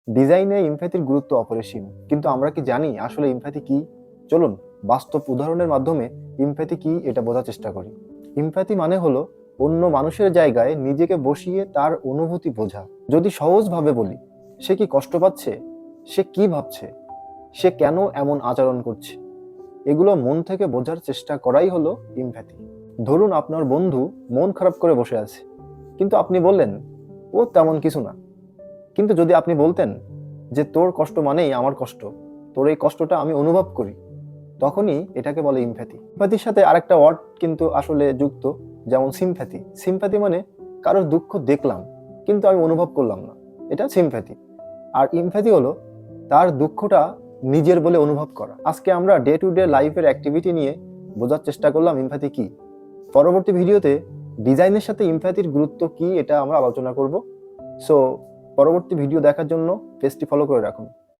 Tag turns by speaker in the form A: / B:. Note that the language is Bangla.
A: ডিজাইনে ইমপ্যাথির গুরুত্ব অপরিসীম, কিন্তু আমরা কি জানি আসলে ইমপ্যাথি কি? চলুন বাস্তব উদাহরণের মাধ্যমে ইমপ্যাথি কি এটা বোঝার চেষ্টা করি। ইমপ্যাথি মানে হলো অন্য মানুষের জায়গায় নিজেকে বসিয়ে তার অনুভূতি বোঝা। যদি সহজভাবে বলি, সে কি কষ্ট পাচ্ছে, সে কি ভাবছে, সে কেন এমন আচরণ করছে, এগুলো মন থেকে বোঝার চেষ্টা করাই হলো ইমপ্যাথি। ধরুন আপনার বন্ধু মন খারাপ করে বসে আছে, কিন্তু আপনি বললেন ও তেমন কিছু না। কিন্তু যদি আপনি বলতেন যে তোর কষ্ট মানেই আমার কষ্ট, তোর এই কষ্টটা আমি অনুভব করি, তখনই এটাকে বলে ইমপ্যাথি। ইমপ্যাথির সাথে আরেকটা ওয়ার্ড কিন্তু আসলে যুক্ত, যেমন সিম্প্যাথি। সিম্প্যাথি মানে কারোর দুঃখ দেখলাম কিন্তু আমি অনুভব করলাম না, এটা সিম্প্যাথি। আর ইমপ্যাথি হলো তার দুঃখটা নিজের বলে অনুভব করা। আজকে আমরা ডে টু ডে লাইফের অ্যাক্টিভিটি নিয়ে বোঝার চেষ্টা করলাম ইমপ্যাথি কি। পরবর্তী ভিডিওতে ডিজাইনের সাথে ইমপ্যাথির গুরুত্ব কি এটা আমরা আলোচনা করব। সো পরবর্তী ভিডিও দেখার জন্য পেজটি ফলো করে রাখুন।